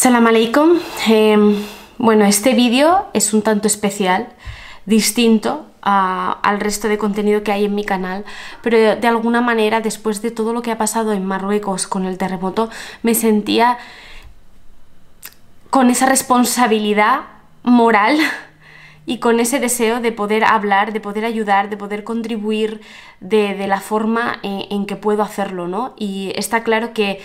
Salam alaikum. Bueno, este vídeo es un tanto especial, distinto al resto de contenido que hay en mi canal, pero de alguna manera, después de todo lo que ha pasado en Marruecos con el terremoto, me sentía con esa responsabilidad moral y con ese deseo de poder hablar, de poder ayudar, de poder contribuir de la forma en que puedo hacerlo, ¿no? Y está claro que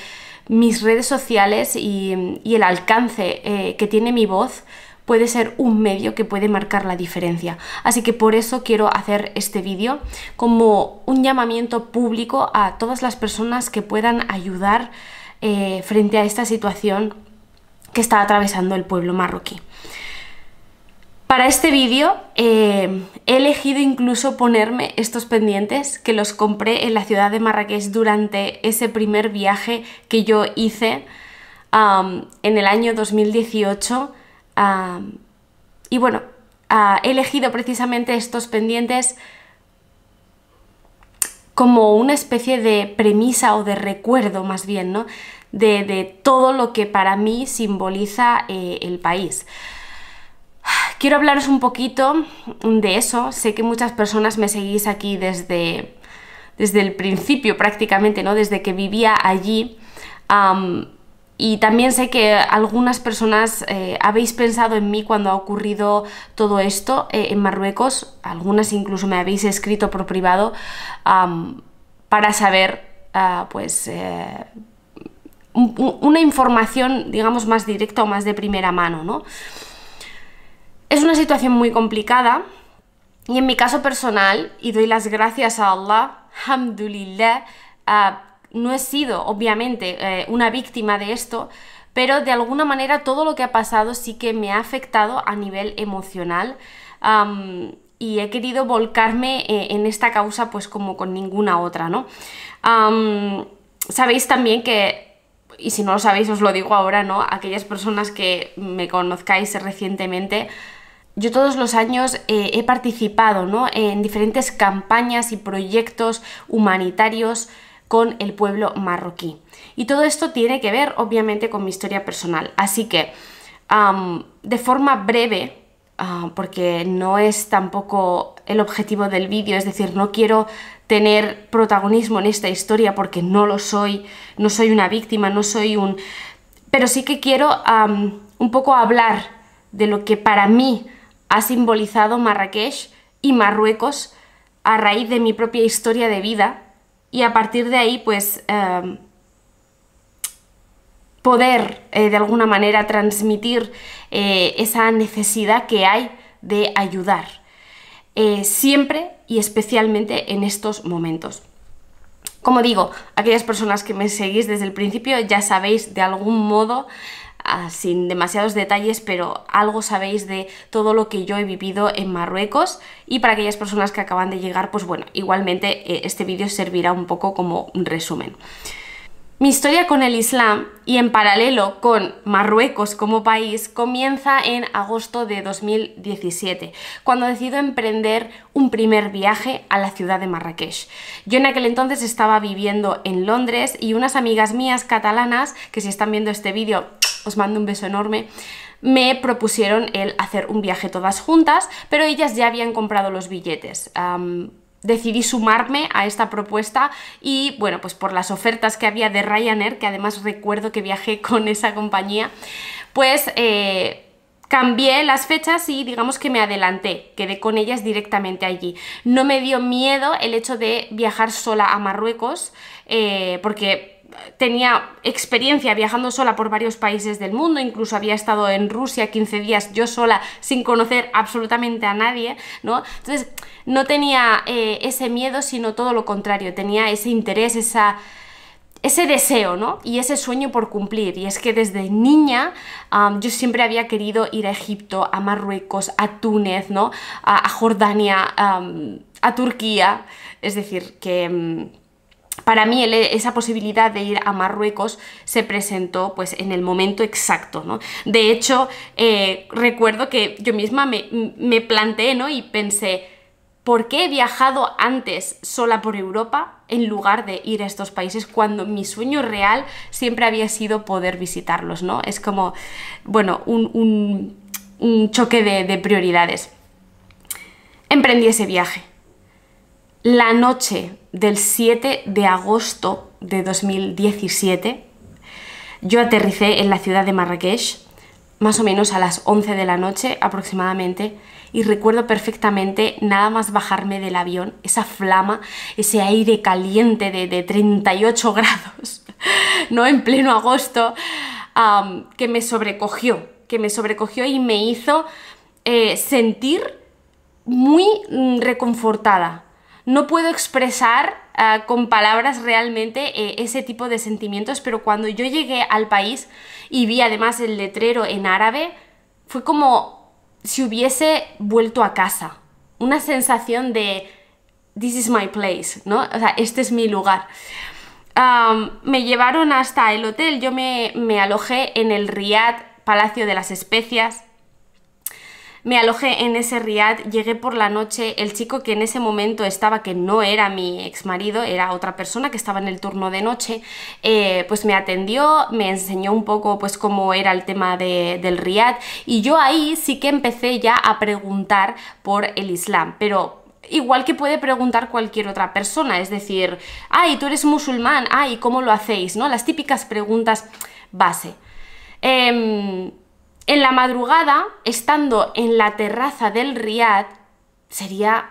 mis redes sociales y el alcance que tiene mi voz puede ser un medio que puede marcar la diferencia. Así que por eso quiero hacer este vídeo como un llamamiento público a todas las personas que puedan ayudar frente a esta situación que está atravesando el pueblo marroquí. Para este vídeo he elegido incluso ponerme estos pendientes que los compré en la ciudad de Marrakech durante ese primer viaje que yo hice en el año 2018 y bueno, he elegido precisamente estos pendientes como una especie de premisa o de recuerdo más bien, ¿no? de todo lo que para mí simboliza el país. Quiero hablaros un poquito de eso. Sé que muchas personas me seguís aquí desde el principio prácticamente, ¿no? Desde que vivía allí. Y también sé que algunas personas habéis pensado en mí cuando ha ocurrido todo esto en Marruecos. Algunas incluso me habéis escrito por privado para saber una información, digamos, más directa o más de primera mano, ¿no? Es una situación muy complicada y en mi caso personal, y doy las gracias a Allah, alhamdulillah, no he sido obviamente una víctima de esto, pero de alguna manera todo lo que ha pasado sí que me ha afectado a nivel emocional y he querido volcarme en esta causa pues como con ninguna otra, ¿no? Sabéis también que, y si no lo sabéis os lo digo ahora, ¿no? Aquellas personas que me conozcáis recientemente, yo todos los años he participado, ¿no? En diferentes campañas y proyectos humanitarios con el pueblo marroquí. Y todo esto tiene que ver, obviamente, con mi historia personal. Así que, de forma breve, porque no es tampoco el objetivo del vídeo, es decir, no quiero tener protagonismo en esta historia porque no lo soy, no soy una víctima, no soy un... Pero sí que quiero un poco hablar de lo que para mí ha simbolizado Marrakech y Marruecos a raíz de mi propia historia de vida y a partir de ahí pues poder de alguna manera transmitir esa necesidad que hay de ayudar siempre y especialmente en estos momentos. Como digo, aquellas personas que me seguís desde el principio ya sabéis de algún modo, sin demasiados detalles, pero algo sabéis de todo lo que yo he vivido en Marruecos, y para aquellas personas que acaban de llegar, pues bueno, igualmente este vídeo servirá un poco como un resumen. Mi historia con el Islam y en paralelo con Marruecos como país comienza en agosto de 2017, cuando decido emprender un primer viaje a la ciudad de Marrakech. Yo en aquel entonces estaba viviendo en Londres y unas amigas mías catalanas, que si están viendo este vídeo os mando un beso enorme, me propusieron el hacer un viaje todas juntas, pero ellas ya habían comprado los billetes. Decidí sumarme a esta propuesta y bueno, pues por las ofertas que había de Ryanair, que además recuerdo que viajé con esa compañía, pues cambié las fechas y digamos que me adelanté, quedé con ellas directamente allí. No me dio miedo el hecho de viajar sola a Marruecos, porque tenía experiencia viajando sola por varios países del mundo, incluso había estado en Rusia 15 días yo sola sin conocer absolutamente a nadie, ¿no? Entonces no tenía ese miedo, sino todo lo contrario, tenía ese interés, ese deseo, ¿no? Y ese sueño por cumplir. Y es que desde niña yo siempre había querido ir a Egipto, a Marruecos, a Túnez, ¿no? A Jordania, a Turquía. Es decir, que para mí esa posibilidad de ir a Marruecos se presentó pues en el momento exacto, ¿no? De hecho, recuerdo que yo misma me planteé, ¿no? Y pensé, ¿por qué he viajado antes sola por Europa en lugar de ir a estos países cuando mi sueño real siempre había sido poder visitarlos, ¿no? Es como, bueno, un choque de prioridades. Emprendí ese viaje. La noche del 7 de agosto de 2017, yo aterricé en la ciudad de Marrakech, más o menos a las 11 de la noche aproximadamente, y recuerdo perfectamente nada más bajarme del avión, esa flama, ese aire caliente de 38 grados, ¿no? En pleno agosto, que me sobrecogió y me hizo sentir muy reconfortada. No puedo expresar con palabras realmente ese tipo de sentimientos, pero cuando yo llegué al país y vi además el letrero en árabe, fue como si hubiese vuelto a casa. Una sensación de "this is my place", ¿no? O sea, este es mi lugar. Me llevaron hasta el hotel, yo me alojé en el Riad Palacio de las Especias. Me alojé en ese riad, llegué por la noche, el chico que en ese momento estaba, que no era mi exmarido, era otra persona que estaba en el turno de noche, pues me atendió, me enseñó un poco pues cómo era el tema del riad, y yo ahí sí que empecé ya a preguntar por el Islam, pero igual que puede preguntar cualquier otra persona, es decir, ay, tú eres musulmán, ay, ¿cómo lo hacéis?, ¿no? Las típicas preguntas base. En la madrugada, estando en la terraza del riad, sería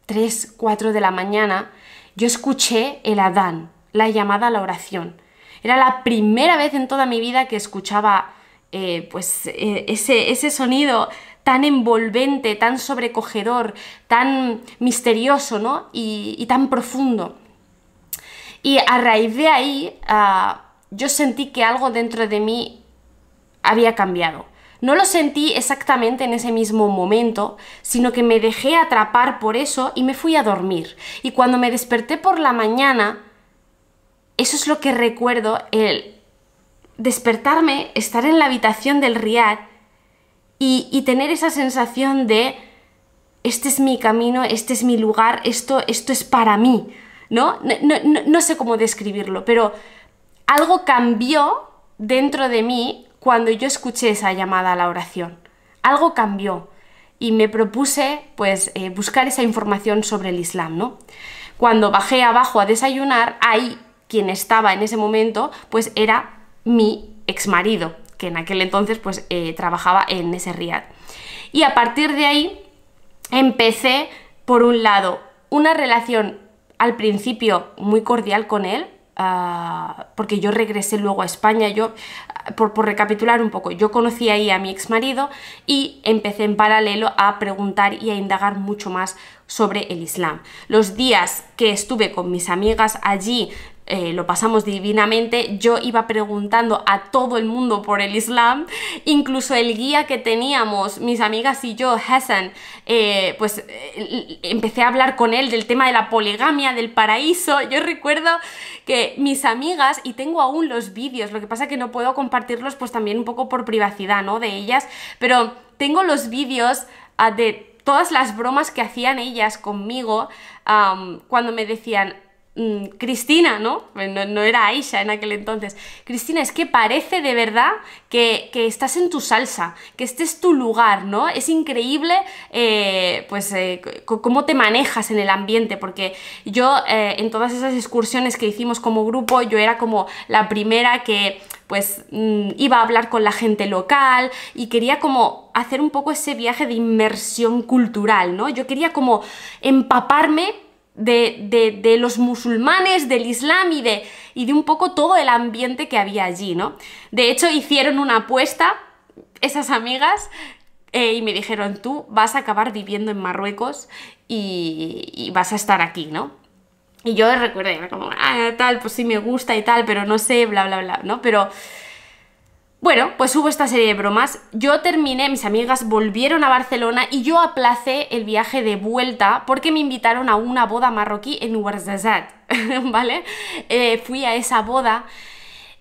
3, 4 de la mañana, yo escuché el adán, la llamada a la oración. Era la primera vez en toda mi vida que escuchaba ese sonido tan envolvente, tan sobrecogedor, tan misterioso, ¿no? y tan profundo. Y a raíz de ahí, yo sentí que algo dentro de mí había cambiado. No lo sentí exactamente en ese mismo momento, sino que me dejé atrapar por eso y me fui a dormir. Y cuando me desperté por la mañana, eso es lo que recuerdo, el despertarme, estar en la habitación del riad y tener esa sensación de este es mi camino, este es mi lugar, esto es para mí, ¿no? No sé cómo describirlo, pero algo cambió dentro de mí cuando yo escuché esa llamada a la oración. Algo cambió y me propuse pues buscar esa información sobre el Islam, ¿no? Cuando bajé abajo a desayunar, ahí quien estaba en ese momento pues era mi exmarido, que en aquel entonces pues trabajaba en ese riad. Y a partir de ahí empecé, por un lado, una relación al principio muy cordial con él, porque yo regresé luego a España. Yo, por recapitular un poco, yo conocí ahí a mi exmarido y empecé en paralelo a preguntar y a indagar mucho más sobre el Islam. Los días que estuve con mis amigas allí, lo pasamos divinamente. Yo iba preguntando a todo el mundo por el Islam, incluso el guía que teníamos, mis amigas y yo, Hassan, empecé a hablar con él del tema de la poligamia, del paraíso. Yo recuerdo que mis amigas, y tengo aún los vídeos, lo que pasa que no puedo compartirlos pues también un poco por privacidad, ¿no?, de ellas, pero tengo los vídeos de todas las bromas que hacían ellas conmigo cuando me decían: Cristina, ¿no? No era Aisha en aquel entonces. Cristina, es que parece de verdad que estás en tu salsa, que este es tu lugar, ¿no? Es increíble cómo te manejas en el ambiente, porque yo en todas esas excursiones que hicimos como grupo, yo era como la primera que pues iba a hablar con la gente local y quería como hacer un poco ese viaje de inmersión cultural, ¿no? Yo quería como empaparme de los musulmanes, del Islam y de un poco todo el ambiente que había allí, ¿no? De hecho, hicieron una apuesta esas amigas y me dijeron: tú vas a acabar viviendo en Marruecos y vas a estar aquí, ¿no? Y yo recuerdo, era como, tal, pues sí me gusta y tal, pero no sé, bla, bla, bla, ¿no? Pero bueno, pues hubo esta serie de bromas. Yo terminé, mis amigas volvieron a Barcelona y yo aplacé el viaje de vuelta porque me invitaron a una boda marroquí en Ouarzazate, ¿vale? Fui a esa boda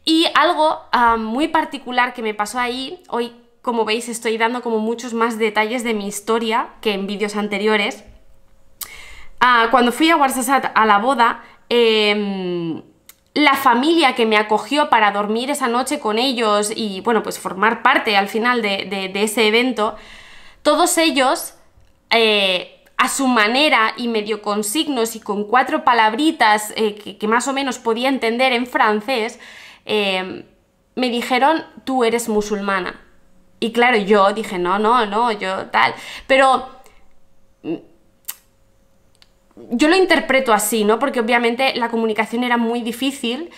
y algo muy particular que me pasó ahí. Hoy, como veis, estoy dando como muchos más detalles de mi historia que en vídeos anteriores. Cuando fui a Ouarzazate a la boda, la familia que me acogió para dormir esa noche con ellos y, bueno, pues formar parte al final de ese evento, todos ellos, a su manera y medio con signos y con 4 palabritas que más o menos podía entender en francés, me dijeron: tú eres musulmana. Y claro, yo dije: no, yo tal. Pero yo lo interpreto así, ¿no? Porque obviamente la comunicación era muy difícil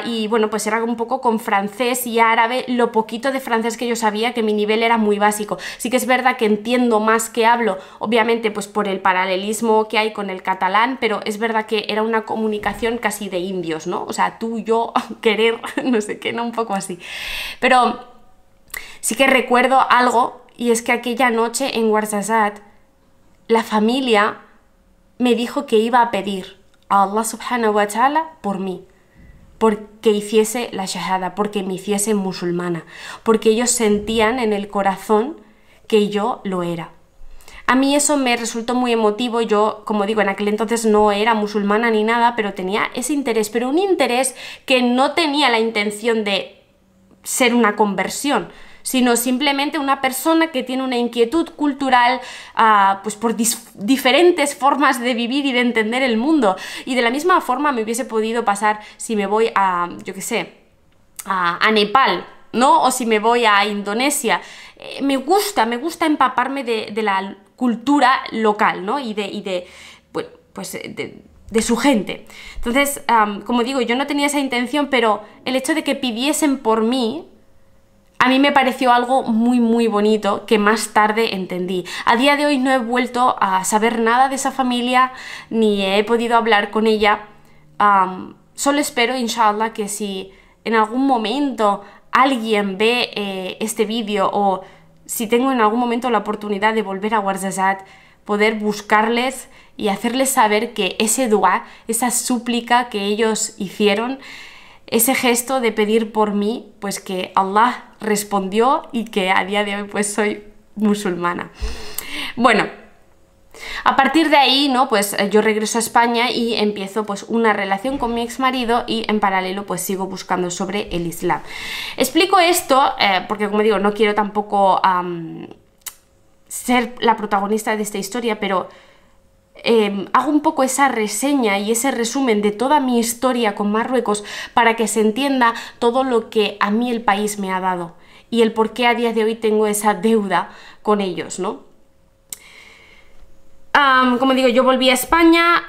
y bueno, pues era un poco con francés y árabe, lo poquito de francés que yo sabía, que mi nivel era muy básico. Sí que es verdad que entiendo más que hablo, obviamente pues por el paralelismo que hay con el catalán, pero es verdad que era una comunicación casi de indios, ¿no? O sea, tú, yo, querer, no sé qué, ¿no? Un poco así. Pero sí que recuerdo algo, y es que aquella noche en Ouarzazate, la familia me dijo que iba a pedir a Allah subhanahu wa ta'ala por mí, porque hiciese la shahada, porque me hiciese musulmana, porque ellos sentían en el corazón que yo lo era. A mí eso me resultó muy emotivo. Yo, como digo, en aquel entonces no era musulmana ni nada, pero tenía ese interés, pero un interés que no tenía la intención de ser una conversión, sino simplemente una persona que tiene una inquietud cultural pues por diferentes formas de vivir y de entender el mundo. Y de la misma forma me hubiese podido pasar si me voy a, yo qué sé, a Nepal, ¿no? O si me voy a Indonesia. Me gusta empaparme de la cultura local, ¿no? Y de su gente. Entonces, como digo, yo no tenía esa intención, pero el hecho de que pidiesen por mí, a mí me pareció algo muy muy bonito que más tarde entendí. A día de hoy no he vuelto a saber nada de esa familia, ni he podido hablar con ella. Solo espero, inshallah, que si en algún momento alguien ve este vídeo, o si tengo en algún momento la oportunidad de volver a Ouarzazate, poder buscarles y hacerles saber que ese dua, esa súplica que ellos hicieron, ese gesto de pedir por mí, pues que Allah respondió y que a día de hoy pues soy musulmana. Bueno, a partir de ahí, ¿no? Pues yo regreso a España y empiezo pues una relación con mi exmarido, y en paralelo pues sigo buscando sobre el Islam. Explico esto porque, como digo, no quiero tampoco ser la protagonista de esta historia, pero hago un poco esa reseña y ese resumen de toda mi historia con Marruecos para que se entienda todo lo que a mí el país me ha dado y el por qué a día de hoy tengo esa deuda con ellos, ¿no? Como digo, yo volví a España,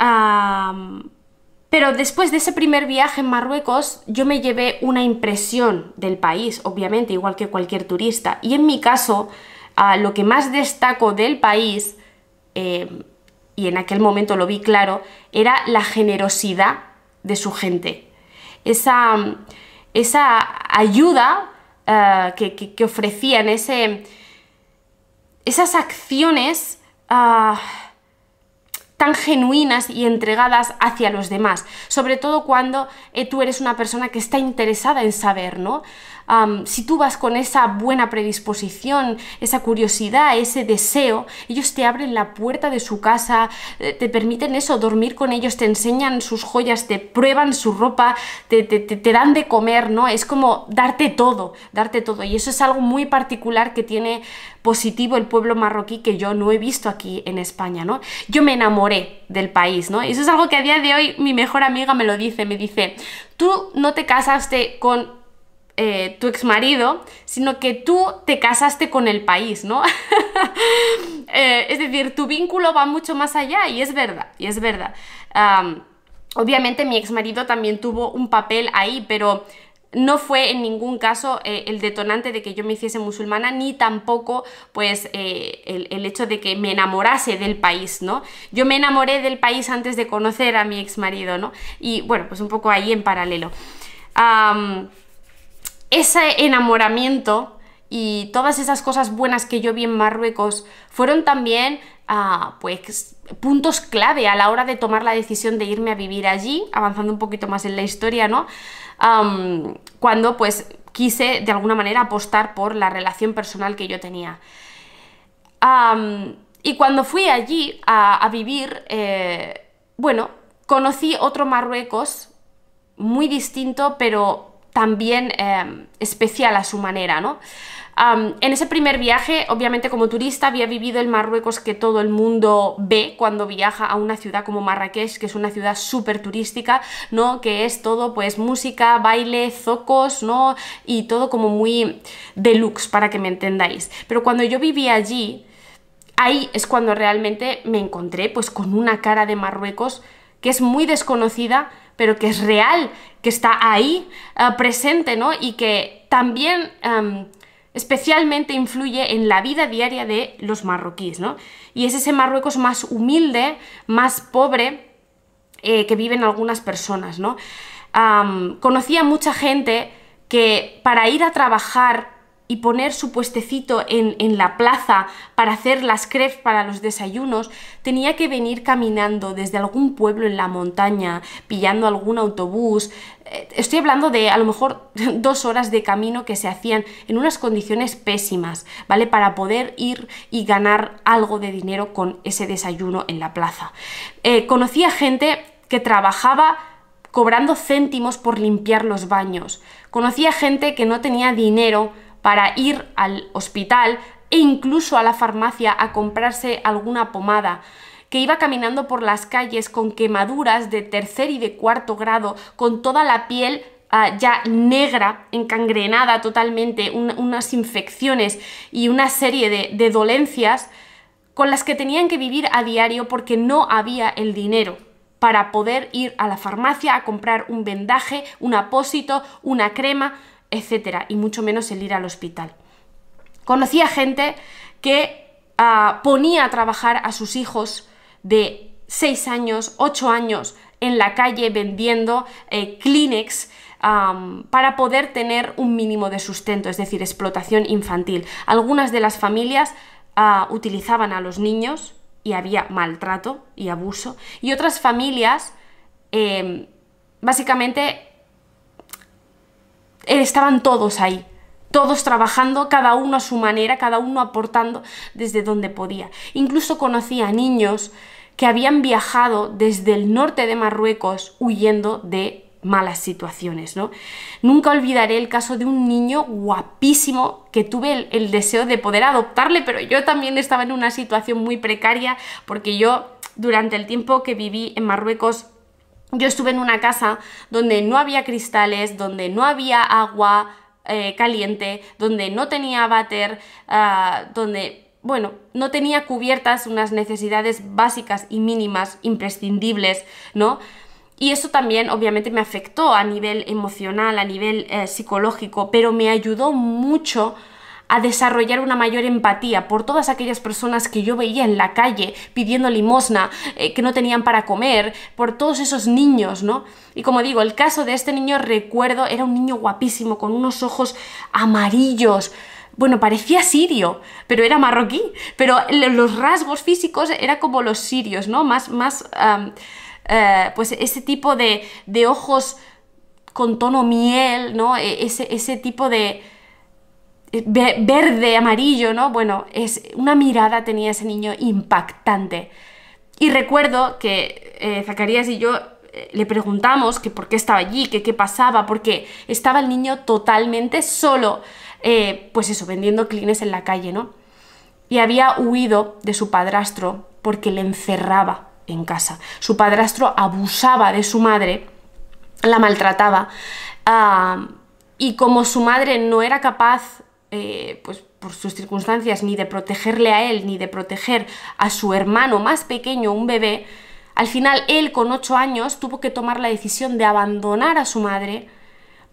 pero después de ese primer viaje en Marruecos yo me llevé una impresión del país, obviamente, igual que cualquier turista, y en mi caso lo que más destaco del país, y en aquel momento lo vi claro, era la generosidad de su gente. Esa ayuda que ofrecían, esas acciones tan genuinas y entregadas hacia los demás, sobre todo cuando tú eres una persona que está interesada en saber, ¿no? Si tú vas con esa buena predisposición, esa curiosidad, ese deseo, ellos te abren la puerta de su casa, te permiten eso, dormir con ellos, te enseñan sus joyas, te prueban su ropa, te dan de comer, ¿no? Es como darte todo, y eso es algo muy particular que tiene positivo el pueblo marroquí, que yo no he visto aquí en España, ¿no? Yo me enamoré del país, ¿no? Y eso es algo que a día de hoy mi mejor amiga me dice, tú no te casaste con tu exmarido, sino que tú te casaste con el país, ¿no? Es decir, tu vínculo va mucho más allá, y es verdad. Obviamente mi exmarido también tuvo un papel ahí, pero no fue en ningún caso el detonante de que yo me hiciese musulmana, ni tampoco pues el hecho de que me enamorase del país, ¿no? Yo me enamoré del país antes de conocer a mi exmarido, ¿no? Y bueno, pues un poco ahí en paralelo. Ese enamoramiento y todas esas cosas buenas que yo vi en Marruecos fueron también pues puntos clave a la hora de tomar la decisión de irme a vivir allí, avanzando un poquito más en la historia, ¿no? Cuando pues quise de alguna manera apostar por la relación personal que yo tenía. Y cuando fui allí a vivir, bueno, conocí otro Marruecos muy distinto, pero también especial a su manera, ¿no? En ese primer viaje, obviamente como turista, había vivido el Marruecos que todo el mundo ve cuando viaja a una ciudad como Marrakech, que es una ciudad súper turística, ¿no? Que es todo, pues, música, baile, zocos, ¿no? Y todo como muy deluxe, para que me entendáis. Pero cuando yo vivía allí, ahí es cuando realmente me encontré, pues, con una cara de Marruecos que es muy desconocida, pero que es real, que está ahí, presente, ¿no? Y que también especialmente influye en la vida diaria de los marroquíes, ¿no? Y es ese Marruecos más humilde, más pobre, que viven algunas personas, ¿no? Conocí a mucha gente que para ir a trabajar y poner su puestecito en la plaza para hacer las crepes para los desayunos, tenía que venir caminando desde algún pueblo en la montaña, pillando algún autobús. Estoy hablando de a lo mejor 2 horas de camino que se hacían en unas condiciones pésimas, ¿vale? Para poder ir y ganar algo de dinero con ese desayuno en la plaza. Conocí a gente que trabajaba cobrando céntimos por limpiar los baños. Conocí a gente que no tenía dinero para ir al hospital e incluso a la farmacia a comprarse alguna pomada, que iba caminando por las calles con quemaduras de 3er y de 4.º grado, con toda la piel ya negra, encangrenada totalmente, unas infecciones y una serie de dolencias con las que tenían que vivir a diario porque no había el dinero para poder ir a la farmacia a comprar un vendaje, un apósito, una crema, etcétera, y mucho menos el ir al hospital. Conocí a gente que ponía a trabajar a sus hijos de 6 años, 8 años en la calle vendiendo Kleenex para poder tener un mínimo de sustento, es decir, explotación infantil. Algunas de las familias utilizaban a los niños y había maltrato y abuso, y otras familias básicamente estaban todos ahí, todos trabajando, cada uno a su manera, cada uno aportando desde donde podía. Incluso conocí a niños que habían viajado desde el norte de Marruecos huyendo de malas situaciones, ¿no? Nunca olvidaré el caso de un niño guapísimo que tuve el deseo de poder adoptarle, pero yo también estaba en una situación muy precaria porque yo, durante el tiempo que viví en Marruecos, yo estuve en una casa donde no había cristales, donde no había agua caliente, donde no tenía váter, donde, bueno, no tenía cubiertas unas necesidades básicas y mínimas, imprescindibles, ¿no? Y eso también obviamente me afectó a nivel emocional, a nivel psicológico, pero me ayudó mucho a desarrollar una mayor empatía por todas aquellas personas que yo veía en la calle pidiendo limosna, que no tenían para comer, por todos esos niños, ¿no? Y como digo, el caso de este niño, recuerdo, era un niño guapísimo, con unos ojos amarillos. Bueno, parecía sirio, pero era marroquí, pero los rasgos físicos eran como los sirios, ¿no? Pues ese tipo de ojos con tono miel, ¿no? Ese tipo de verde, amarillo, ¿no? Bueno, una mirada tenía ese niño impactante. Y recuerdo que Zacarías y yo le preguntamos que por qué estaba allí, que qué pasaba, porque estaba el niño totalmente solo, pues eso, vendiendo Kleenex en la calle, ¿no? Y había huido de su padrastro porque le encerraba en casa. Su padrastro abusaba de su madre, la maltrataba, y como su madre no era capaz, pues por sus circunstancias, ni de protegerle a él, ni de proteger a su hermano más pequeño, un bebé, al final él con 8 años tuvo que tomar la decisión de abandonar a su madre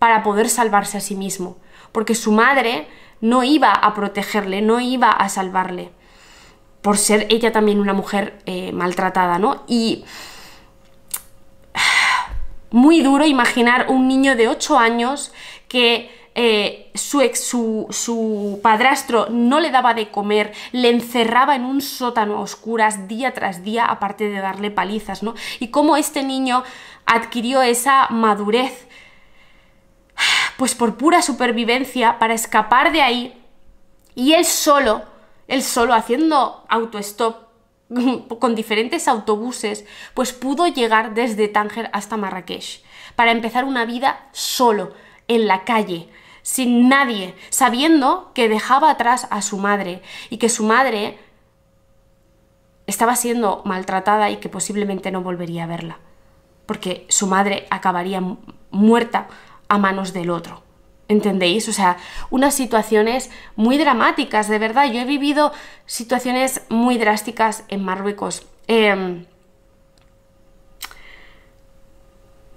para poder salvarse a sí mismo, porque su madre no iba a protegerle, no iba a salvarle, por ser ella también una mujer maltratada, ¿no? Y muy duro imaginar un niño de 8 años que su padrastro no le daba de comer, le encerraba en un sótano a oscuras día tras día, aparte de darle palizas, ¿no? Y cómo este niño adquirió esa madurez, pues por pura supervivencia, para escapar de ahí, y él solo él solo haciendo autostop con diferentes autobuses, pues pudo llegar desde Tánger hasta Marrakech para empezar una vida solo, en la calle, sin nadie, sabiendo que dejaba atrás a su madre y que su madre estaba siendo maltratada y que posiblemente no volvería a verla, porque su madre acabaría muerta a manos del otro. ¿Entendéis? O sea, unas situaciones muy dramáticas, de verdad. Yo he vivido situaciones muy drásticas en Marruecos.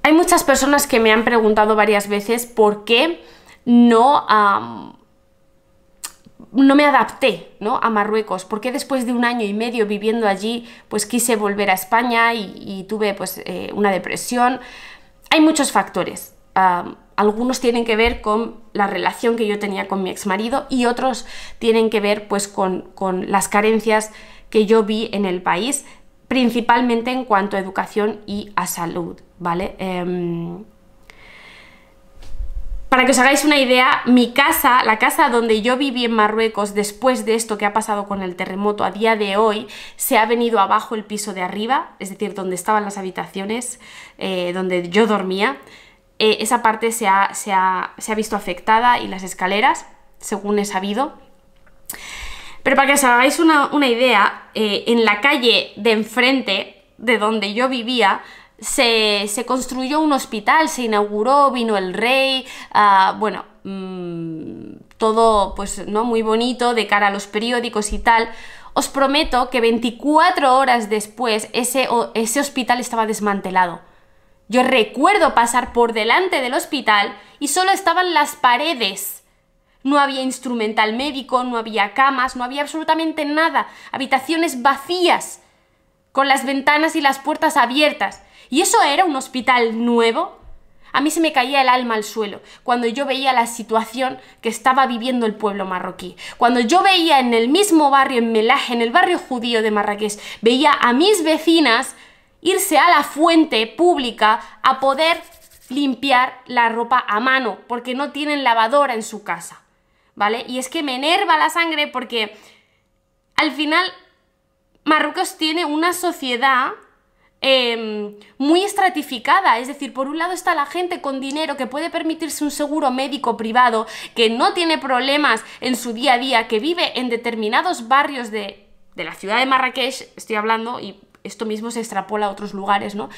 Hay muchas personas que me han preguntado varias veces por qué no me adapté, ¿no?, a Marruecos, por qué después de 1 año y medio viviendo allí, pues quise volver a España y tuve pues una depresión. Hay muchos factores. Algunos tienen que ver con la relación que yo tenía con mi exmarido y otros tienen que ver pues con las carencias que yo vi en el país, principalmente en cuanto a educación y a salud, ¿vale? Para que os hagáis una idea, mi casa, la casa donde yo viví en Marruecos después de esto que ha pasado con el terremoto a día de hoy, se ha venido abajo el piso de arriba, es decir, donde estaban las habitaciones, donde yo dormía. Esa parte se ha visto afectada y las escaleras, según he sabido. Pero para que os hagáis una idea, en la calle de enfrente de donde yo vivía se construyó un hospital, se inauguró, vino el rey, bueno, todo pues no muy bonito de cara a los periódicos y tal. Os prometo que 24 horas después ese hospital estaba desmantelado. Yo recuerdo pasar por delante del hospital y solo estaban las paredes. No había instrumental médico, no había camas, no había absolutamente nada. Habitaciones vacías, con las ventanas y las puertas abiertas. ¿Y eso era un hospital nuevo? A mí se me caía el alma al suelo cuando yo veía la situación que estaba viviendo el pueblo marroquí. Cuando yo veía en el mismo barrio, en Mellah, en el barrio judío de Marrakech, veía a mis vecinas irse a la fuente pública a poder limpiar la ropa a mano, porque no tienen lavadora en su casa, ¿vale? Y es que me enerva la sangre porque al final Marruecos tiene una sociedad muy estratificada, es decir, por un lado está la gente con dinero que puede permitirse un seguro médico privado, que no tiene problemas en su día a día, que vive en determinados barrios de la ciudad de Marrakech, estoy hablando, y esto mismo se extrapola a otros lugares, ¿no?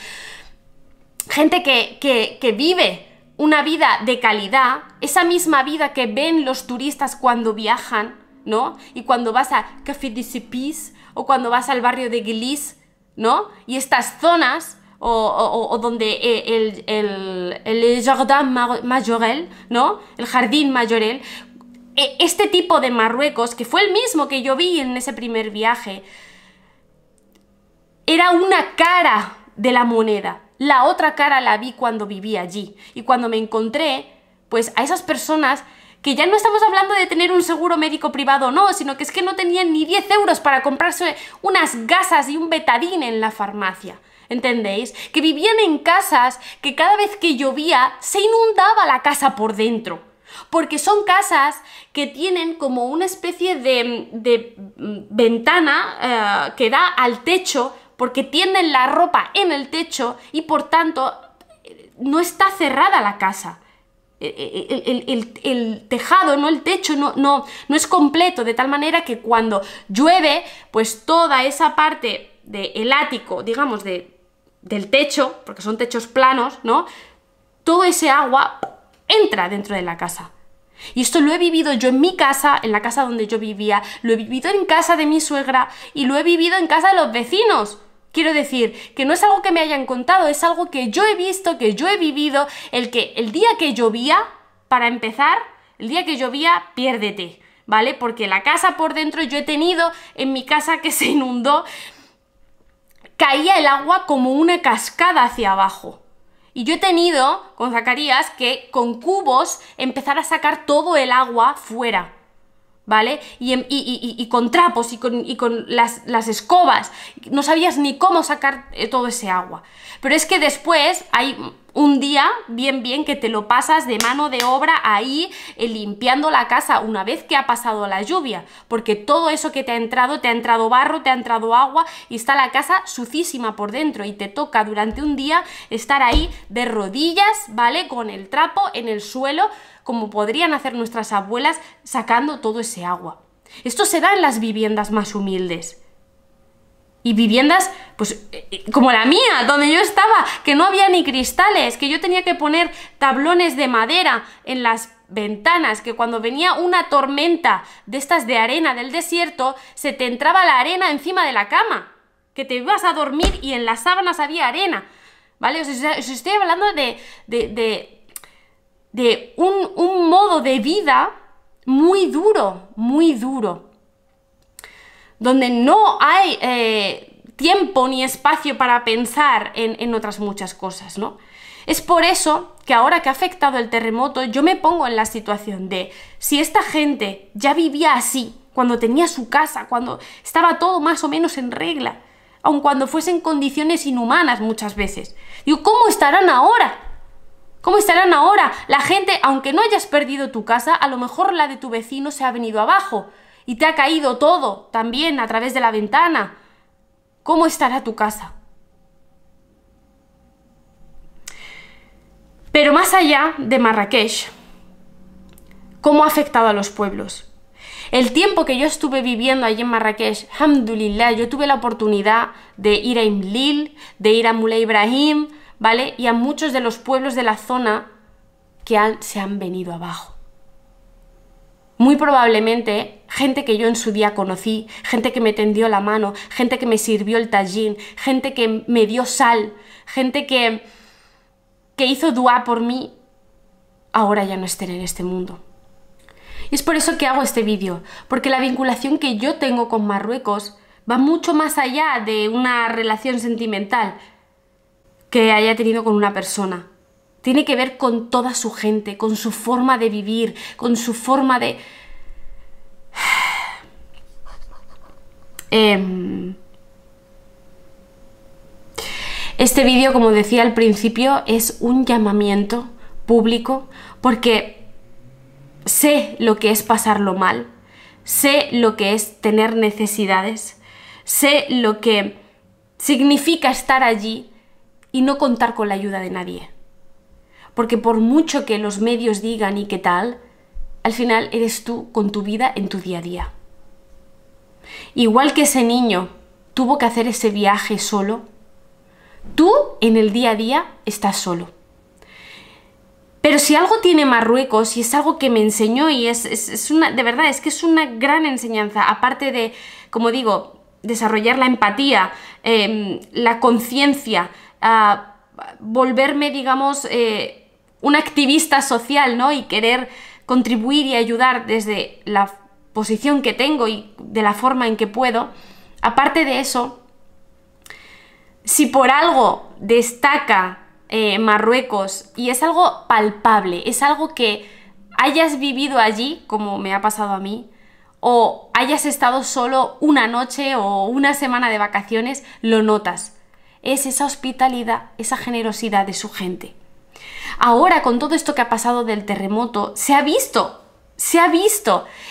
Gente que vive una vida de calidad, esa misma vida que ven los turistas cuando viajan, ¿no? Y cuando vas a Café de Cepis o cuando vas al barrio de Guilis, ¿no? Y estas zonas, o donde el Jardin Majorel, ¿no? El Jardín Majorel, este tipo de Marruecos, que fue el mismo que yo vi en ese primer viaje, era una cara de la moneda. La otra cara la vi cuando viví allí. Y cuando me encontré, pues, a esas personas que ya no estamos hablando de tener un seguro médico privado o no, sino que es que no tenían ni 10 euros para comprarse unas gasas y un betadine en la farmacia. ¿Entendéis? Que vivían en casas que cada vez que llovía se inundaba la casa por dentro. Porque son casas que tienen como una especie de ventana que da al techo, porque tienden la ropa en el techo y por tanto no está cerrada la casa. El tejado, no el techo, no es completo, de tal manera que cuando llueve, pues toda esa parte del ático, digamos, del techo, porque son techos planos, ¿no? Todo ese agua entra dentro de la casa. Y esto lo he vivido yo en mi casa, en la casa donde yo vivía, lo he vivido en casa de mi suegra y lo he vivido en casa de los vecinos. Quiero decir, que no es algo que me hayan contado, es algo que yo he visto, que yo he vivido, el día que llovía, para empezar, el día que llovía, piérdete, ¿vale? Porque la casa por dentro, yo he tenido en mi casa que se inundó, caía el agua como una cascada hacia abajo. Y yo he tenido, con Zacarías, que con cubos empezar a sacar todo el agua fuera, ¿vale? Y con trapos y con las escobas, no sabías ni cómo sacar todo ese agua. Pero es que después hay un día bien que te lo pasas de mano de obra ahí limpiando la casa una vez que ha pasado la lluvia, porque todo eso que te ha entrado barro, te ha entrado agua y está la casa sucísima por dentro y te toca durante un día estar ahí de rodillas, ¿vale? Con el trapo en el suelo, como podrían hacer nuestras abuelas sacando todo ese agua. Esto se da en las viviendas más humildes. Y viviendas, pues, como la mía, donde yo estaba, que no había ni cristales, que yo tenía que poner tablones de madera en las ventanas, que cuando venía una tormenta de estas de arena del desierto, se te entraba la arena encima de la cama, que te ibas a dormir y en las sábanas había arena, ¿vale? Os estoy hablando de un modo de vida muy duro, donde no hay tiempo ni espacio para pensar en otras muchas cosas, ¿no? Es por eso que ahora que ha afectado el terremoto, yo me pongo en la situación de si esta gente ya vivía así, cuando tenía su casa, cuando estaba todo más o menos en regla, aun cuando fuesen condiciones inhumanas muchas veces. Digo, ¿cómo estarán ahora? ¿Cómo estarán ahora? La gente, aunque no hayas perdido tu casa, a lo mejor la de tu vecino se ha venido abajo y te ha caído todo también a través de la ventana. ¿Cómo estará tu casa? Pero más allá de Marrakech, ¿cómo ha afectado a los pueblos? El tiempo que yo estuve viviendo allí en Marrakech, alhamdulillah, yo tuve la oportunidad de ir a Imlil, de ir a Moulay Ibrahim, ¿vale? Y a muchos de los pueblos de la zona que se han venido abajo. Muy probablemente gente que yo en su día conocí, gente que me tendió la mano, gente que me sirvió el tajín, gente que me dio sal, gente que hizo dua por mí, ahora ya no estén en este mundo. Y es por eso que hago este vídeo, porque la vinculación que yo tengo con Marruecos va mucho más allá de una relación sentimental que haya tenido con una persona. Tiene que ver con toda su gente, con su forma de vivir, con su forma de... Este vídeo, como decía al principio, es un llamamiento público porque sé lo que es pasarlo mal, sé lo que es tener necesidades, sé lo que significa estar allí y no contar con la ayuda de nadie. Porque por mucho que los medios digan y qué tal, al final eres tú con tu vida en tu día a día. Igual que ese niño tuvo que hacer ese viaje solo, tú en el día a día estás solo. Pero si algo tiene Marruecos, y es algo que me enseñó y de verdad, es que es una gran enseñanza, aparte de, como digo, desarrollar la empatía, la conciencia, volverme, digamos, una activista social, ¿no? Y querer contribuir y ayudar desde la posición que tengo y de la forma en que puedo. Aparte de eso, si por algo destaca Marruecos, y es algo palpable, es algo que hayas vivido allí, como me ha pasado a mí, o hayas estado solo una noche o una semana de vacaciones, lo notas. Es esa hospitalidad, esa generosidad de su gente. Ahora, con todo esto que ha pasado del terremoto, se ha visto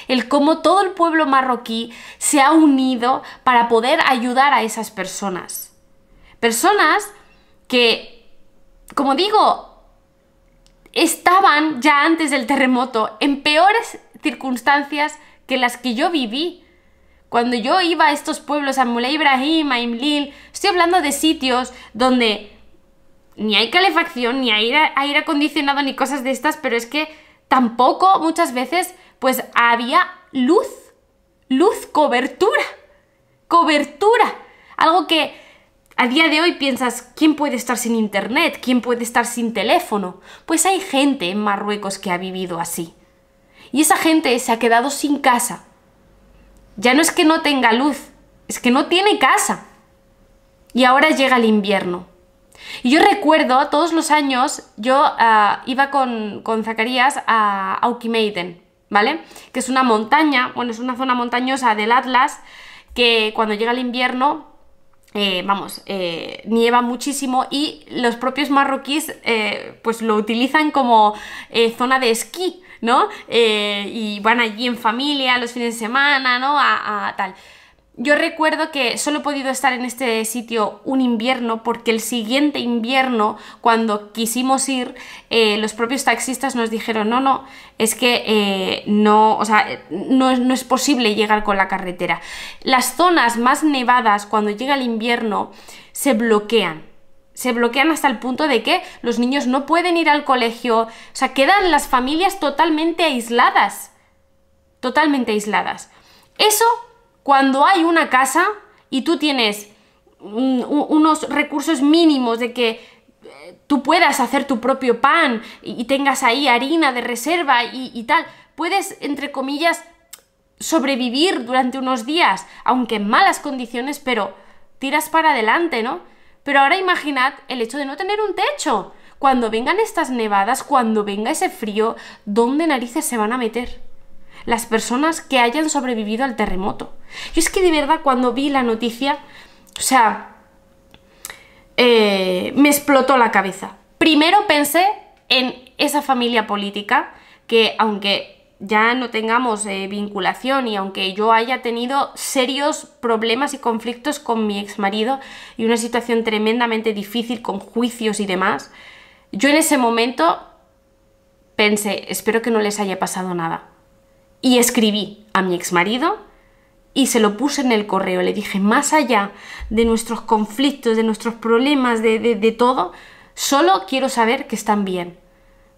el cómo todo el pueblo marroquí se ha unido para poder ayudar a esas personas. Personas que, como digo, estaban ya antes del terremoto en peores circunstancias que las que yo viví. Cuando yo iba a estos pueblos, a Moulay Ibrahim, a Imlil, estoy hablando de sitios donde ni hay calefacción, ni hay aire acondicionado, ni cosas de estas, pero es que tampoco muchas veces pues había luz, cobertura, algo que a día de hoy piensas, ¿quién puede estar sin internet? ¿Quién puede estar sin teléfono? Pues hay gente en Marruecos que ha vivido así. Y esa gente se ha quedado sin casa. Ya no es que no tenga luz, es que no tiene casa. Y ahora llega el invierno. Y yo recuerdo, todos los años, yo iba con Zacarías a Aukimeiden, ¿vale? Que es una montaña, bueno, es una zona montañosa del Atlas que cuando llega el invierno, nieva muchísimo y los propios marroquíes pues lo utilizan como zona de esquí, ¿no? Y van allí en familia los fines de semana, ¿no? Tal. Yo recuerdo que solo he podido estar en este sitio un invierno porque el siguiente invierno, cuando quisimos ir, los propios taxistas nos dijeron no, es que no, o sea, no es posible llegar con la carretera. Las zonas más nevadas, cuando llega el invierno, se bloquean. Se bloquean hasta el punto de que los niños no pueden ir al colegio, o sea, quedan las familias totalmente aisladas. Totalmente aisladas. Eso, cuando hay una casa y tú tienes unos recursos mínimos de que tú puedas hacer tu propio pan y tengas ahí harina de reserva y tal, puedes, entre comillas, sobrevivir durante unos días, aunque en malas condiciones, pero tiras para adelante, ¿no? Pero ahora imaginad el hecho de no tener un techo. Cuando vengan estas nevadas, cuando venga ese frío, ¿dónde narices se van a meter las personas que hayan sobrevivido al terremoto? Yo es que de verdad cuando vi la noticia, o sea, me explotó la cabeza. Primero pensé en esa familia política que, aunque ya no tengamos vinculación y aunque yo haya tenido serios problemas y conflictos con mi exmarido y una situación tremendamente difícil con juicios y demás, yo en ese momento pensé, espero que no les haya pasado nada. Y escribí a mi exmarido y se lo puse en el correo. Le dije, más allá de nuestros conflictos, de nuestros problemas, de todo, solo quiero saber que están bien.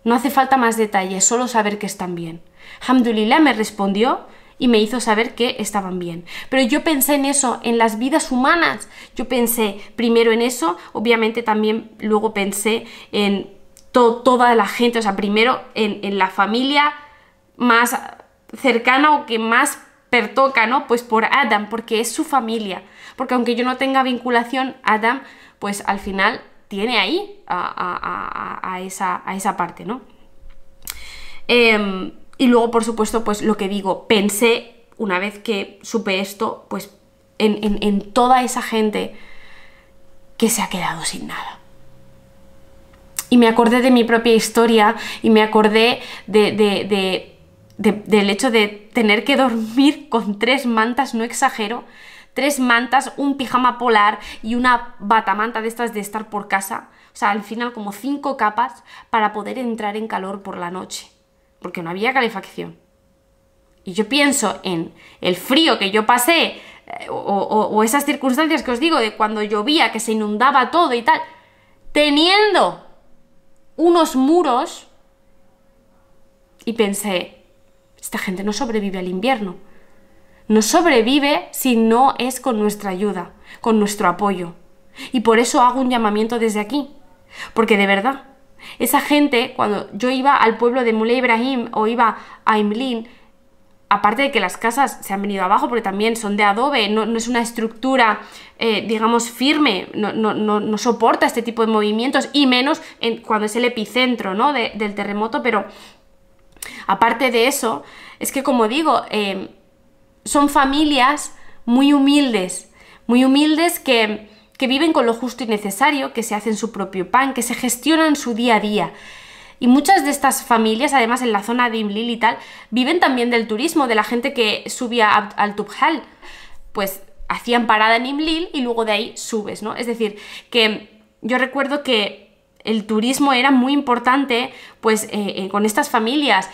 No hace falta más detalles, solo saber que están bien. Alhamdulillah me respondió y me hizo saber que estaban bien. Pero yo pensé en eso, en las vidas humanas. Yo pensé primero en eso, obviamente también luego pensé en toda la gente, o sea, primero en la familia más cercana o que más pertoca, ¿no? Pues por Adam, porque es su familia. Porque aunque yo no tenga vinculación, Adam, pues al final tiene ahí a esa parte, ¿no? Y luego, por supuesto, pues lo que digo, pensé, una vez que supe esto, pues en toda esa gente que se ha quedado sin nada. Y me acordé de mi propia historia y me acordé del hecho de tener que dormir con 3 mantas, no exagero, 3 mantas, un pijama polar y una batamanta de estas de estar por casa. O sea, al final como 5 capas para poder entrar en calor por la noche, porque no había calefacción. Y yo pienso en el frío que yo pasé, o esas circunstancias que os digo, de cuando llovía, que se inundaba todo y tal, teniendo unos muros, y pensé, esta gente no sobrevive al invierno. No sobrevive si no es con nuestra ayuda, con nuestro apoyo. Y por eso hago un llamamiento desde aquí. Porque de verdad, esa gente, cuando yo iba al pueblo de Moulay Ibrahim o iba a Imlin, aparte de que las casas se han venido abajo porque también son de adobe, no es una estructura, digamos, firme, no soporta este tipo de movimientos, y menos cuando es el epicentro, ¿no? del terremoto, pero aparte de eso, es que como digo, son familias muy humildes que viven con lo justo y necesario, que se hacen su propio pan, que se gestionan su día a día. Y muchas de estas familias, además en la zona de Imlil y tal, viven también del turismo, de la gente que subía al Tubhal. Pues hacían parada en Imlil y luego de ahí subes, ¿no? Es decir, que yo recuerdo que el turismo era muy importante, pues con estas familias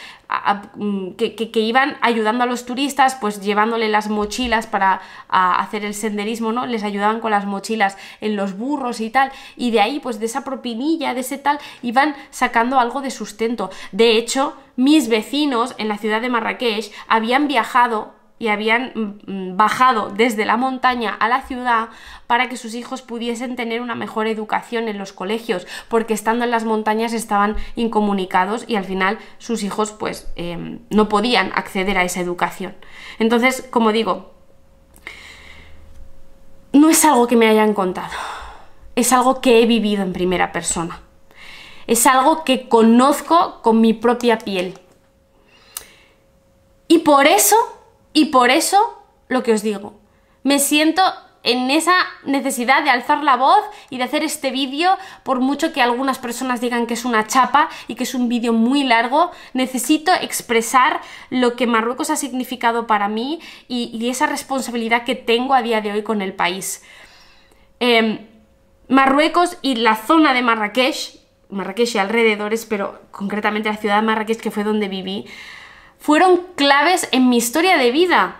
que iban ayudando a los turistas, pues llevándole las mochilas para hacer el senderismo, ¿no? Les ayudaban con las mochilas en los burros y tal, y de ahí, pues de esa propinilla, de ese tal, iban sacando algo de sustento. De hecho, mis vecinos en la ciudad de Marrakech habían viajado y habían bajado desde la montaña a la ciudad para que sus hijos pudiesen tener una mejor educación en los colegios, porque estando en las montañas estaban incomunicados y al final sus hijos pues no podían acceder a esa educación. Entonces, como digo, no es algo que me hayan contado, es algo que he vivido en primera persona, es algo que conozco con mi propia piel. Y por eso, lo que os digo, me siento en esa necesidad de alzar la voz y de hacer este vídeo, por mucho que algunas personas digan que es una chapa y que es un vídeo muy largo, necesito expresar lo que Marruecos ha significado para mí y esa responsabilidad que tengo a día de hoy con el país. Marruecos y la zona de Marrakech y alrededores, pero concretamente la ciudad de Marrakech, que fue donde viví, fueron claves en mi historia de vida.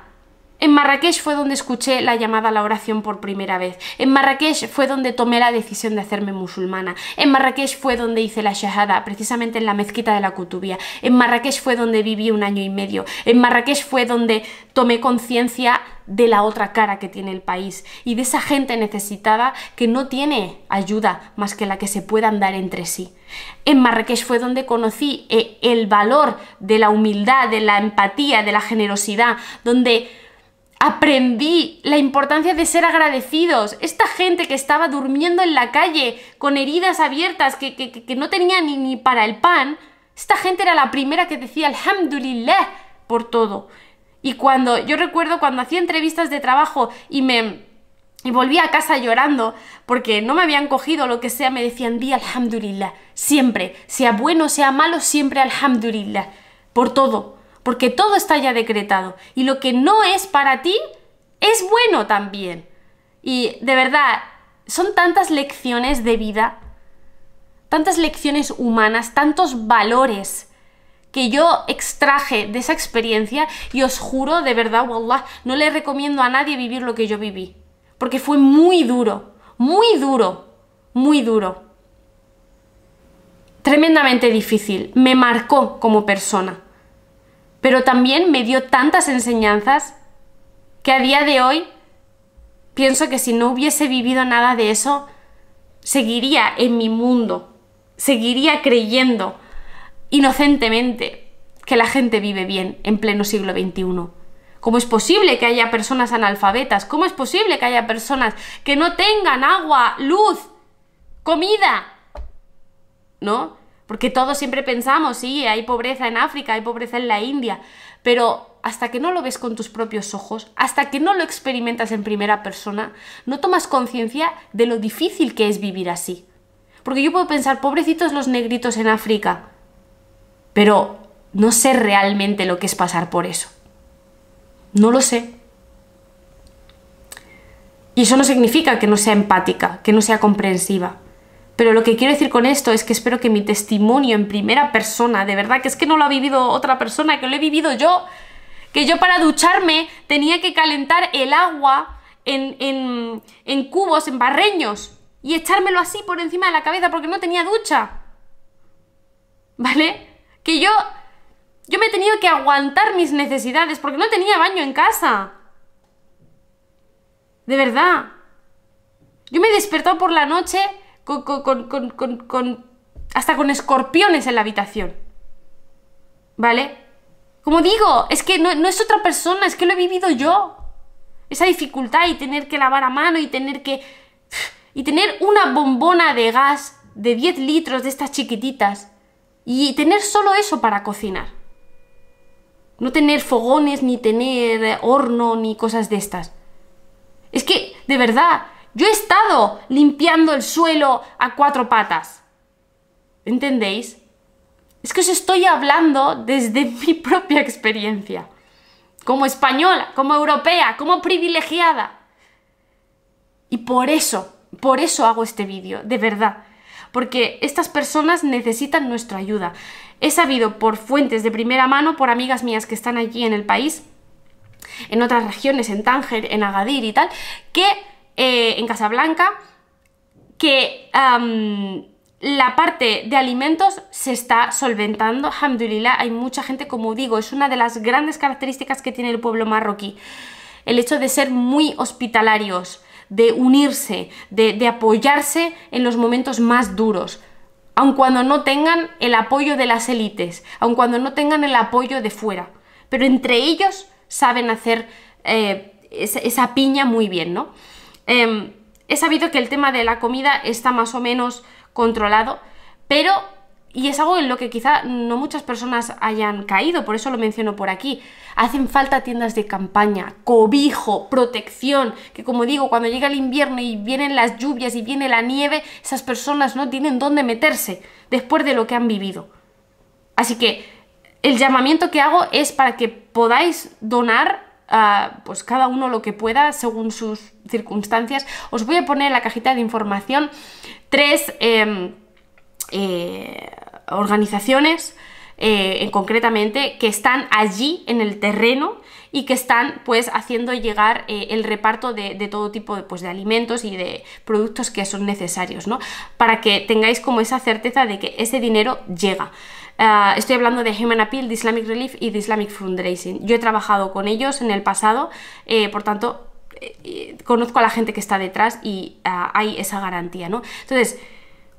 En Marrakech fue donde escuché la llamada a la oración por primera vez. En Marrakech fue donde tomé la decisión de hacerme musulmana. En Marrakech fue donde hice la shahada, precisamente en la mezquita de la Kutubía. En Marrakech fue donde viví 1 año y medio. En Marrakech fue donde tomé conciencia de la otra cara que tiene el país y de esa gente necesitada que no tiene ayuda más que la que se puedan dar entre sí. En Marrakech fue donde conocí el valor de la humildad, de la empatía, de la generosidad, donde aprendí la importancia de ser agradecidos. Esta gente que estaba durmiendo en la calle con heridas abiertas, que no tenía ni para el pan, esta gente era la primera que decía Alhamdulillah por todo. Y yo recuerdo cuando hacía entrevistas de trabajo y volvía a casa llorando porque no me habían cogido, lo que sea, me decían di Alhamdulillah, siempre, sea bueno, sea malo, siempre Alhamdulillah, por todo. Porque todo está ya decretado y lo que no es para ti es bueno también. Y de verdad, son tantas lecciones de vida, tantas lecciones humanas, tantos valores que yo extraje de esa experiencia y os juro, de verdad, wallah, no le recomiendo a nadie vivir lo que yo viví. Porque fue muy duro, muy duro, muy duro. Tremendamente difícil, me marcó como persona. Pero también me dio tantas enseñanzas que a día de hoy pienso que si no hubiese vivido nada de eso, seguiría en mi mundo, seguiría creyendo inocentemente que la gente vive bien en pleno siglo XXI. ¿Cómo es posible que haya personas analfabetas? ¿Cómo es posible que haya personas que no tengan agua, luz, comida? ¿No? Porque todos siempre pensamos, sí, hay pobreza en África, hay pobreza en la India, pero hasta que no lo ves con tus propios ojos, hasta que no lo experimentas en primera persona, no tomas conciencia de lo difícil que es vivir así. Porque yo puedo pensar, pobrecitos los negritos en África, pero no sé realmente lo que es pasar por eso. No lo sé. Y eso no significa que no sea empática, que no sea comprensiva. Pero lo que quiero decir con esto es que espero que mi testimonio en primera persona, de verdad, que es que no lo ha vivido otra persona, que lo he vivido yo, que yo para ducharme tenía que calentar el agua en cubos, en barreños, y echármelo así por encima de la cabeza porque no tenía ducha. ¿Vale? Que yo me he tenido que aguantar mis necesidades porque no tenía baño en casa. De verdad. Yo me he despertado por la noche hasta con escorpiones en la habitación. ¿Vale? Como digo, es que no es otra persona, es que lo he vivido yo. Esa dificultad y tener que lavar a mano y tener una bombona de gas de 10 litros de estas chiquititas y tener solo eso para cocinar. No tener fogones, ni tener horno, ni cosas de estas. Es que, de verdad, yo he estado limpiando el suelo a 4 patas. ¿Entendéis? Es que os estoy hablando desde mi propia experiencia. Como española, como europea, como privilegiada. Y por eso hago este vídeo, de verdad. Porque estas personas necesitan nuestra ayuda. He sabido por fuentes de primera mano, por amigas mías que están allí en el país, en otras regiones, en Tánger, en Agadir y tal, que en Casablanca, que la parte de alimentos se está solventando, alhamdulillah. Hay mucha gente, como digo, es una de las grandes características que tiene el pueblo marroquí, el hecho de ser muy hospitalarios, de unirse, de apoyarse en los momentos más duros, aun cuando no tengan el apoyo de las élites, aun cuando no tengan el apoyo de fuera, pero entre ellos saben hacer esa piña muy bien, ¿no? He sabido que el tema de la comida está más o menos controlado, pero y es algo en lo que quizá no muchas personas hayan caído, por eso lo menciono por aquí. Hacen falta tiendas de campaña, cobijo, protección, que como digo, cuando llega el invierno y vienen las lluvias y viene la nieve, esas personas no tienen dónde meterse después de lo que han vivido. Así que el llamamiento que hago es para que podáis donar pues cada uno lo que pueda según sus circunstancias. Os voy a poner en la cajita de información 3 organizaciones concretamente que están allí en el terreno y que están pues haciendo llegar el reparto de todo tipo de, pues, de alimentos y de productos que son necesarios, ¿no? Para que tengáis como esa certeza de que ese dinero llega. Estoy hablando de Human Appeal, de Islamic Relief y de Islamic Fundraising. Yo he trabajado con ellos en el pasado, por tanto conozco a la gente que está detrás y hay esa garantía, ¿no? Entonces,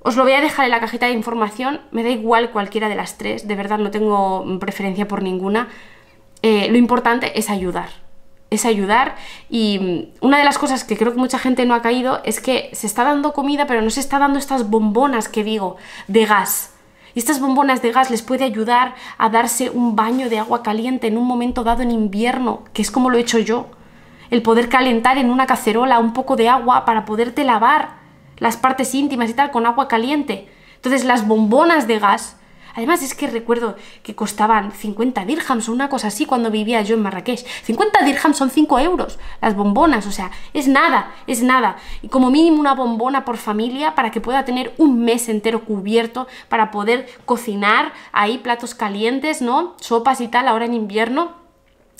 os lo voy a dejar en la cajita de información, me da igual cualquiera de las 3, de verdad no tengo preferencia por ninguna. Lo importante es ayudar y una de las cosas que creo que mucha gente no ha caído es que se está dando comida, pero no se está dando estas bombonas que digo, de gas. Y estas bombonas de gas les puede ayudar a darse un baño de agua caliente en un momento dado en invierno, que es como lo he hecho yo. El poder calentar en una cacerola un poco de agua para poderte lavar las partes íntimas y tal con agua caliente. Entonces las bombonas de gas, además es que recuerdo que costaban 50 dirhams o una cosa así cuando vivía yo en Marrakech. 50 dirhams son 5 euros las bombonas, o sea, es nada, es nada. Y como mínimo una bombona por familia para que pueda tener un mes entero cubierto para poder cocinar ahí platos calientes, ¿no? Sopas y tal ahora en invierno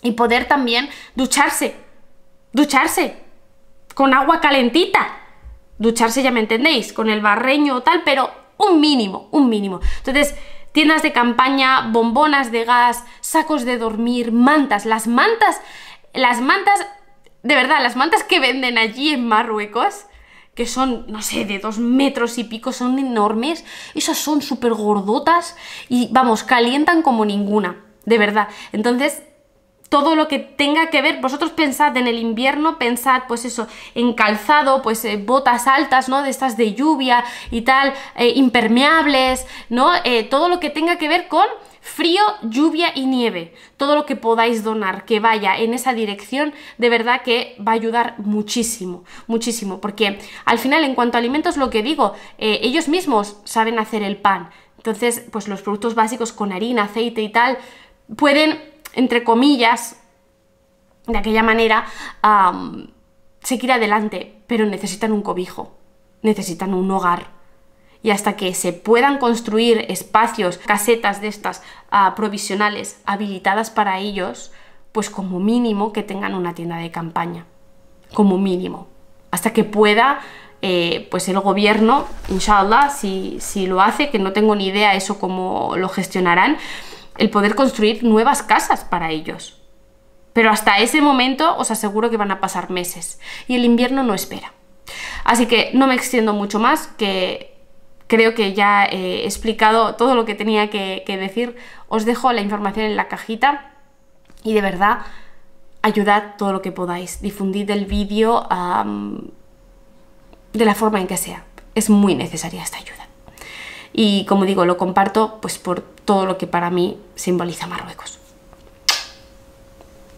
y poder también ducharse con agua calentita. Ducharse, ya me entendéis, con el barreño o tal, pero un mínimo. Entonces, tiendas de campaña, bombonas de gas, sacos de dormir, mantas. Las mantas, de verdad, las mantas que venden allí en Marruecos, que son, no sé, de 2 metros y pico, son enormes, esas son súper gordotas y, vamos, calientan como ninguna, de verdad. Entonces, todo lo que tenga que ver, vosotros pensad en el invierno, pensad pues eso, en calzado, pues botas altas, ¿no? De estas de lluvia y tal, impermeables, ¿no? Todo lo que tenga que ver con frío, lluvia y nieve, todo lo que podáis donar que vaya en esa dirección, de verdad que va a ayudar muchísimo, muchísimo, porque al final en cuanto a alimentos lo que digo, ellos mismos saben hacer el pan, entonces pues los productos básicos con harina, aceite y tal, pueden entre comillas, de aquella manera, seguir adelante, pero necesitan un cobijo, necesitan un hogar. Y hasta que se puedan construir espacios, casetas de estas provisionales habilitadas para ellos, pues como mínimo que tengan una tienda de campaña, como mínimo. Hasta que pueda, pues el gobierno, inshallah, si lo hace, que no tengo ni idea eso cómo lo gestionarán, el poder construir nuevas casas para ellos. Pero hasta ese momento os aseguro que van a pasar meses y el invierno no espera. Así que no me extiendo mucho más, que creo que ya he explicado todo lo que tenía que decir. Os dejo la información en la cajita y de verdad ayudad todo lo que podáis. Difundid el vídeo de la forma en que sea. Es muy necesaria esta ayuda. Y como digo, lo comparto pues por todo lo que para mí simboliza Marruecos.